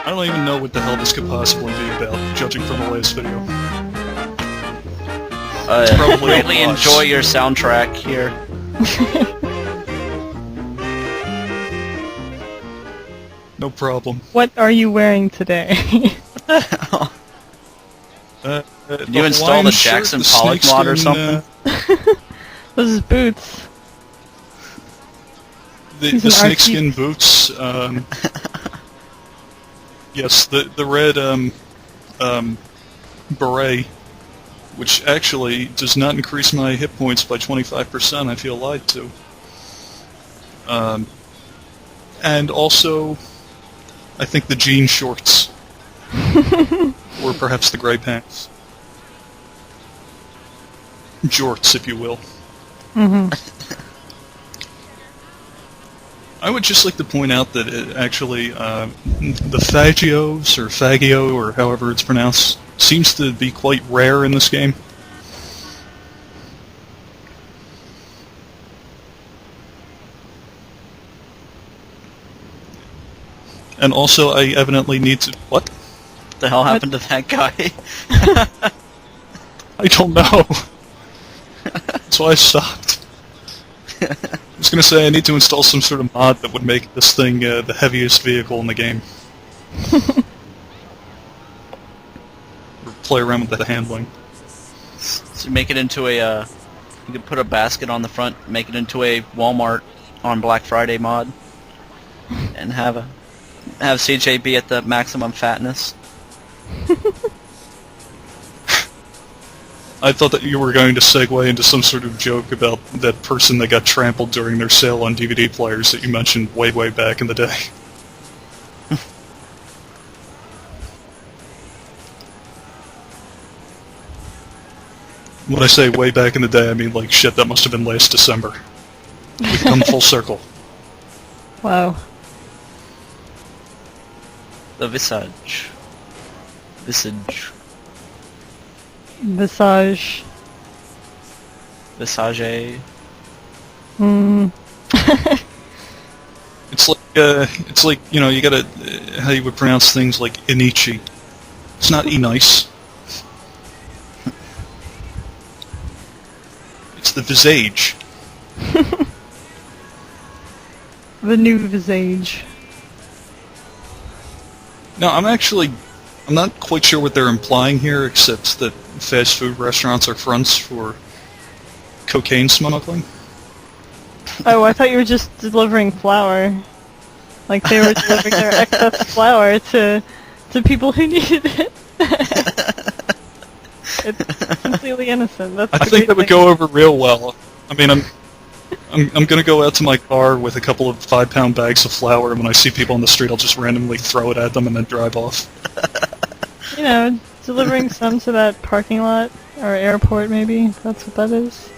I don't even know what the hell this could possibly be about, judging from the last video. Greatly enjoy your soundtrack here. No problem. What are you wearing today? Did you install the Jackson Pollock mod or something? Those is boots. The snakeskin boots, yes, the red beret, which actually does not increase my hit points by 25%, I feel lied to. And also, I think the jean shorts. Or perhaps the gray pants. Jorts, if you will. Mm-hmm. I would just like to point out that it actually, the Fagios, or Fagio, or however it's pronounced, seems to be quite rare in this game. And also, I evidently need to... What? What the hell happened to that guy? I don't know. That's why I stopped. I was going to say I need to install some sort of mod that would make this thing the heaviest vehicle in the game. Or play around with the handling. So make it into a, you could put a basket on the front, make it into a Walmart on Black Friday mod, and have CJ be at the maximum fatness. I thought that you were going to segue into some sort of joke about that person that got trampled during their sale on DVD players that you mentioned way, way back in the day. When I say way back in the day, I mean like shit, that must have been last December. We've come full circle. Wow. The visage. Visage. Visage. Visage. Hmm. It's like, you know, you gotta, how you would pronounce things like Inichi. It's not E-nice. It's the visage. The new visage. No, I'm not quite sure what they're implying here, except that fast food restaurants are fronts for cocaine smuggling. Oh, I thought you were just delivering flour. Like they were delivering their excess flour to people who needed it. It's completely innocent. That's I think that would go over real well. I mean, I'm gonna go out to my car with a couple of 5-pound bags of flour, and when I see people on the street, I'll just randomly throw it at them and then drive off. You know, delivering some to that parking lot or airport, maybe. That's what that is.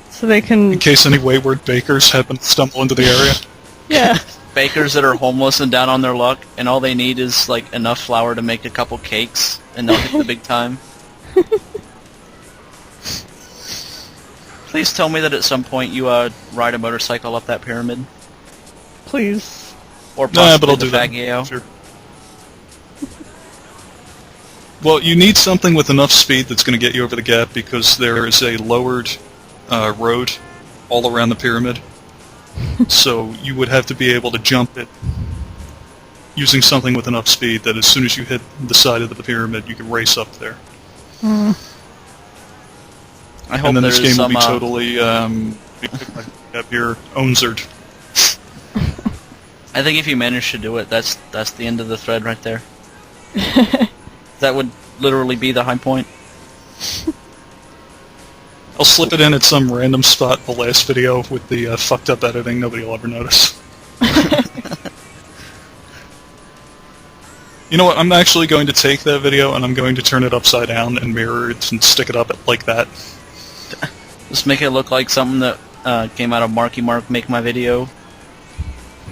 So they can. In case any wayward bakers happen to stumble into the area. Yeah. Bakers that are homeless and down on their luck, and all they need is like enough flour to make a couple cakes, and they'll hit the big time. Please tell me that at some point you ride a motorcycle up that pyramid. Please. Or possibly but I'll the do that. Fagio. Sure. Well, you need something with enough speed that's going to get you over the gap, because there is a lowered road all around the pyramid. So you would have to be able to jump it using something with enough speed that as soon as you hit the side of the pyramid, you can race up there. Mm. I hope And then there's this game will some, be totally up here, Ownzard. I think if you manage to do it, that's the end of the thread right there. That would literally be the high point. I'll slip it in at some random spot in the last video with the fucked up editing nobody will ever notice. You know what, I'm actually going to take that video and I'm going to turn it upside down and mirror it and stick it up like that. Just make it look like something that came out of Marky Mark Make My Video.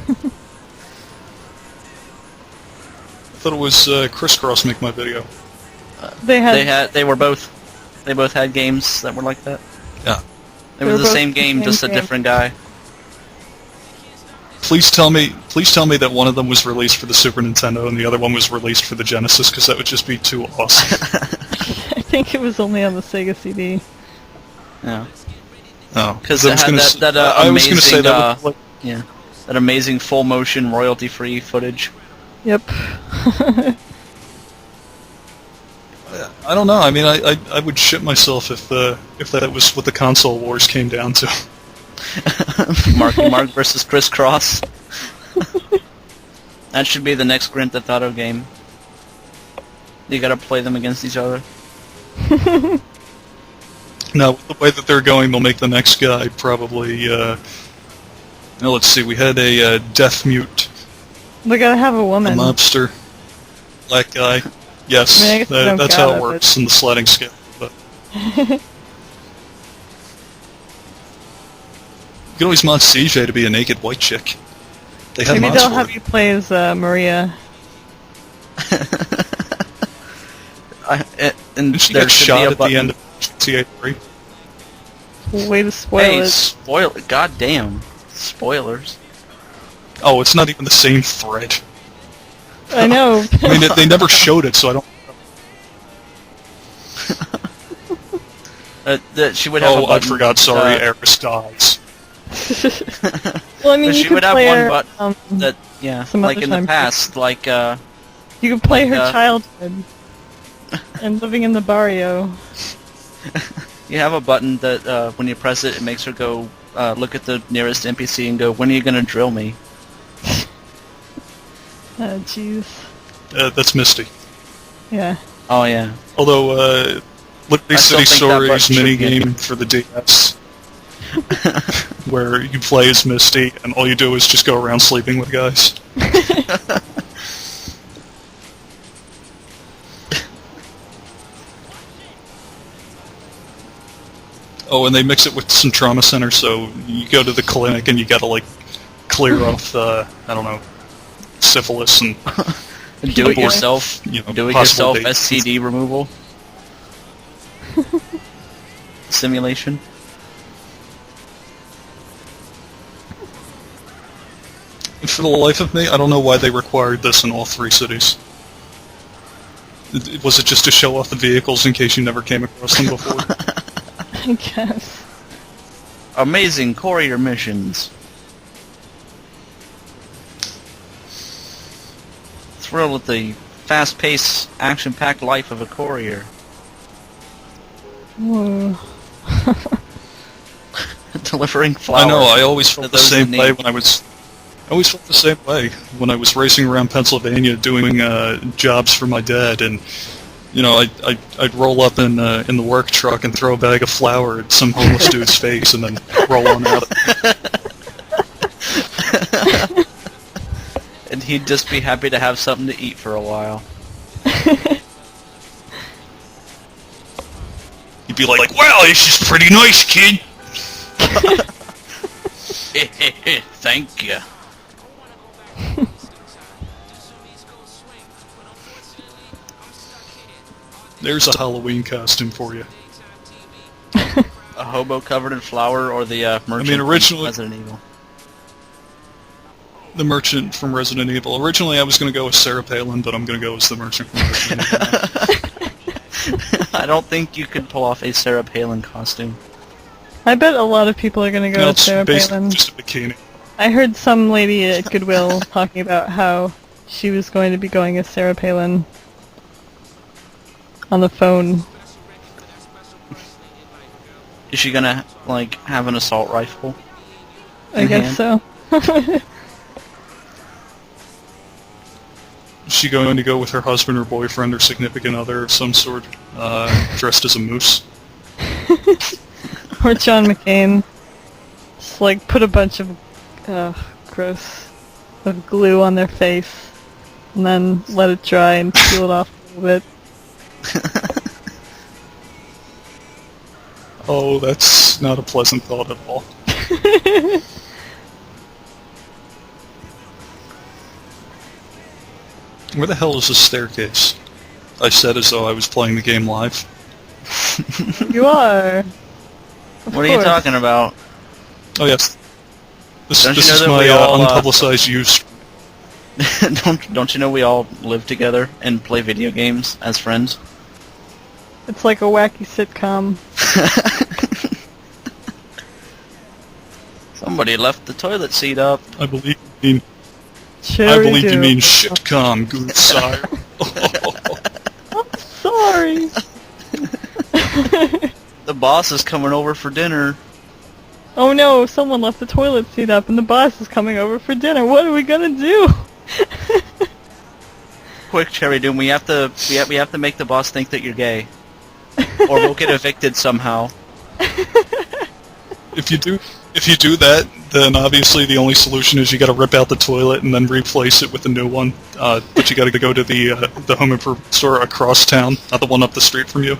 I thought it was Crisscross Make My Video. They both had games that were like that. Yeah. They were the same game, just a different guy. Please tell me that one of them was released for the Super Nintendo and the other one was released for the Genesis, because that would just be too awesome. I think it was only on the Sega CD. Yeah. Oh, Because it had that I was going to say amazing, that would, yeah, that amazing full motion royalty-free footage. Yep. I don't know. I mean, I would shit myself if that was what the console wars came down to. Marky Mark versus Criss Cross. That should be the next Grand Theft Auto game. You gotta play them against each other. Now, with the way that they're going, they'll make the next guy probably. Now, let's see. We had a deaf mute, We gotta have a a woman. mobster, black guy. Yes, I mean, I guess they don't that's how gotta, it works in the sliding scale. But you can always mod CJ to be a naked white chick. They have Maybe mods they'll for have it. you play as Maria. And Did she there get should shot be a at button. the end of GTA 3? Way to spoil Hey, it. spoil! God damn, spoilers. Oh, it's not even the same thread. I know. I mean, they never showed it, so I don't. That she would have a Oh, I button. forgot. Sorry, Eris dies. Well, I mean, But you she could would have play one her, button that, yeah, some like other in the time. past, like, you could play like, her childhood and living in the barrio. you have a button that when you press it, it makes her go look at the nearest NPC and go, "When are you gonna drill me?" Oh, jeez. That's Misty. Yeah. Oh yeah. Although, Liberty I still City think that Stories button should be minigame for the DS, where you play as Misty, and all you do is just go around sleeping with guys. Oh, and they mix it with some trauma center, so you go to the clinic and you gotta, like, clear off, I don't know, syphilis and Do it yourself. you know, Do it possible yourself. dates. STD removal. Simulation. And for the life of me, I don't know why they required this in all three cities. Was it just to show off the vehicles in case you never came across them before? I guess. Amazing courier missions. Thrilled with the fast-paced, action-packed life of a courier. Whoa. Delivering flowers. I know. I always felt to the those same in way need. when I was. I always felt the same way when I was racing around Pennsylvania doing jobs for my dad, and you know, I'd roll up in the work truck and throw a bag of flour at some homeless dude's face, and then roll on out. And he'd just be happy to have something to eat for a while. He'd be like, "Well, this is pretty nice, kid." Thank you. There's a Halloween costume for you. A hobo covered in flour, or the merchant originally- from Resident Evil. The merchant from Resident Evil. Originally, I was going to go with Sarah Palin, but I'm going to go as the merchant from Resident Evil. I don't think you could pull off a Sarah Palin costume. I bet a lot of people are gonna go No, with it's Sarah basically Palin. just a bikini. I heard some lady at Goodwill talking about how she was going to be going as Sarah Palin on the phone. Is she gonna, like, have an assault rifle? I In guess hand? so. Is she going to go with her husband or boyfriend or significant other of some sort, dressed as a moose? Or John McCain. Just like put a bunch of gross of glue on their face and then let it dry and peel it off a little bit. Oh, that's not a pleasant thought at all. Where the hell is this staircase? I said as though I was playing the game live. You are. Of What are you course. talking about? Oh yes. This Don't you this know is that my we all, unpublicized use. don't you know we all live together and play video games as friends? It's like a wacky sitcom. Somebody left the toilet seat up. I believe you mean. Sure I we believe you do. mean shitcom, good sire. I'm sorry. The boss is coming over for dinner. Oh no, someone left the toilet seat up and the boss is coming over for dinner. What are we gonna do? Quick, Cherry Doom, we have to make the boss think that you're gay. Or we'll get evicted somehow. If you do that, then obviously the only solution is you got to rip out the toilet and then replace it with a new one. But you got to go to the home improvement store across town, not the one up the street from you.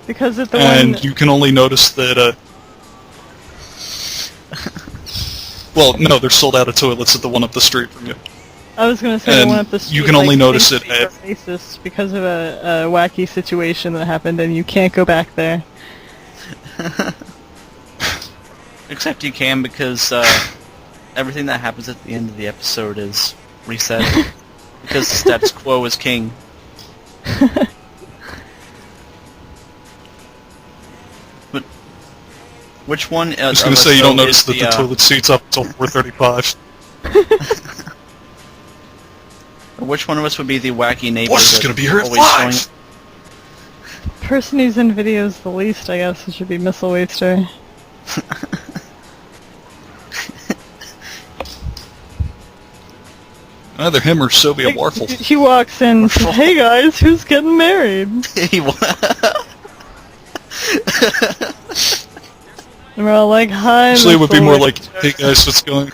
Because at the And one... you can only notice that. Well, no, they're sold out of toilets at the one up the street from you. I was gonna say the and one up the street. you can only notice thinks it that you're at- racist because of a wacky situation that happened, and you can't go back there. Except you can, because everything that happens at the end of the episode is reset. Because the status quo is king. But which one? I was going to say you don't notice that the toilet seat's up until 4:35. Which one of us would be the wacky neighbor? Boss is that's going to be here at always showing- 5! Person who's in videos the least, I guess, it should be Missile Waster. Either him or Soviet Warfel. He walks in and says, "Hey guys, who's getting married?" And we're all like, "Hi." Actually, it would be Missile more like, Waster." "Hey guys, what's going?"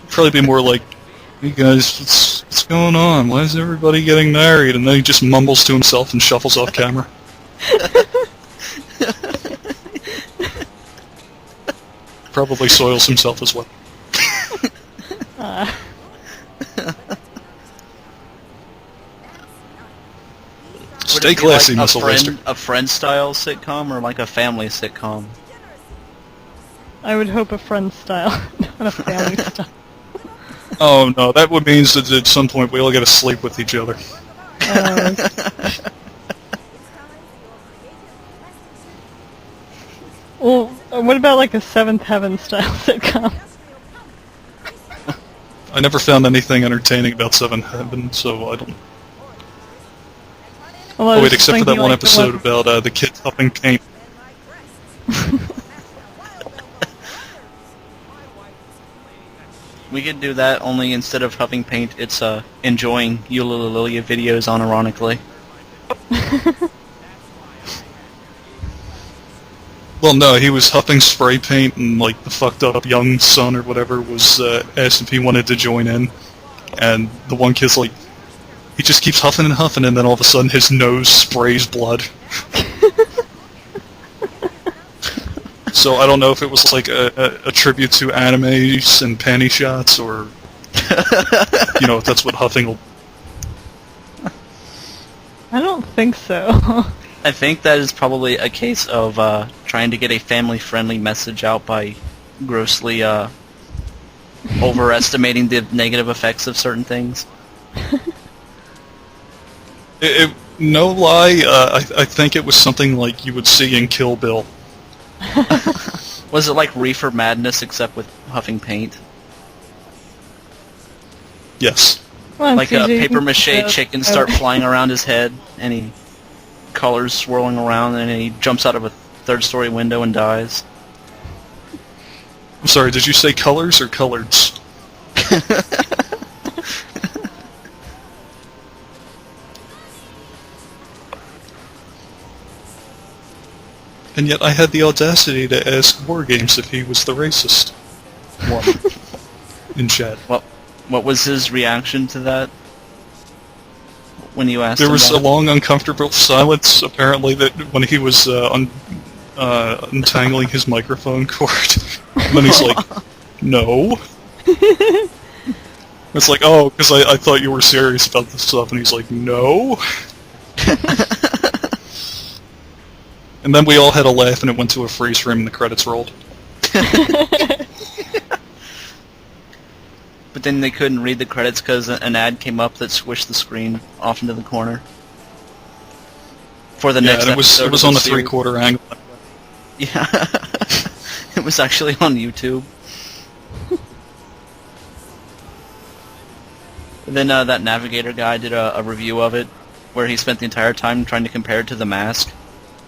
Probably be more like, "Hey guys, what's going on? Why is everybody getting married?" And then he just mumbles to himself and shuffles off camera. Probably soils himself as well. Would Stay it be classy, like Missile Waster. a friend-style sitcom or like a family sitcom? I would hope a friend style, not a family style. Oh no, that would mean that at some point we all get to sleep with each other. Well, what about like a Seventh Heaven style sitcom? I never found anything entertaining about Seven Heaven, so I don't... Well, I Oh was wait, just except for that thinking, one like, the episode about the kids huffing paint. We could do that, only instead of huffing paint, it's enjoying Eulalia videos unironically. Well, no, he was huffing spray paint, and like the fucked up young son or whatever was asked if he wanted to join in, and the one kid's like, he just keeps huffing, and then all of a sudden his nose sprays blood. So I don't know if it was like a tribute to animes and panty shots, or you know, if that's what huffing will... I don't think so. I think that is probably a case of trying to get a family-friendly message out by grossly overestimating the negative effects of certain things. No lie, I think it was something like you would see in Kill Bill. Was it like Reefer Madness except with huffing paint? Yes. Come on, Like CJ, you paper can mache do that. chickens start flying around his head, and he colors swirling around, and he jumps out of a third-story window and dies. I'm sorry, did you say colors or coloreds? And yet I had the audacity to ask War Games if he was the racist one in chat. What was his reaction to that? When you asked There him was a that? long, uncomfortable silence, apparently, that when he was untangling his microphone cord. And then he's like, no. It's like, oh, because I thought you were serious about this stuff. And he's like, no. And then we all had a laugh, and it went to a freeze frame, and the credits rolled. But then they couldn't read the credits because an ad came up that squished the screen off into the corner. For the next and episode it was of on the a series. 3/4 angle. Yeah. It was actually on YouTube. And then that Navigator guy did a review of it, where he spent the entire time trying to compare it to The Mask,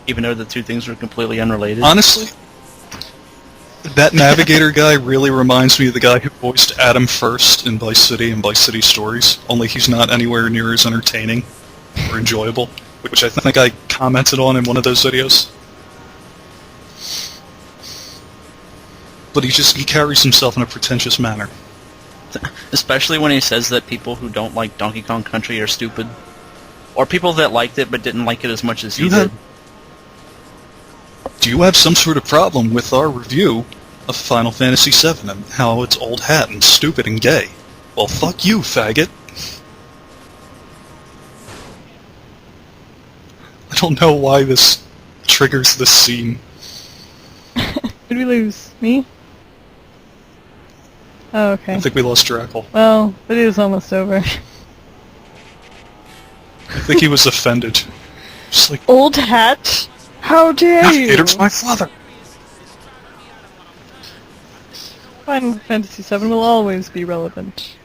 even though the two things were completely unrelated. Honestly, that Navigator guy really reminds me of the guy who voiced Adam First in Vice City and Vice City Stories, only he's not anywhere near as entertaining or enjoyable, which I think I commented on in one of those videos. But he carries himself in a pretentious manner. Especially when he says that people who don't like Donkey Kong Country are stupid. Or people that liked it but didn't like it as much as he did. Do you have some sort of problem with our review of Final Fantasy VII and how it's old hat and stupid and gay? Well, fuck you, faggot. I don't know why this triggers this scene. Did we lose? Me? Oh, okay. I think we lost Drackle. Well, the video's almost over. I think he was offended. Just like, Old hat? How dare you! Navigator's my father! Final Fantasy VII will always be relevant.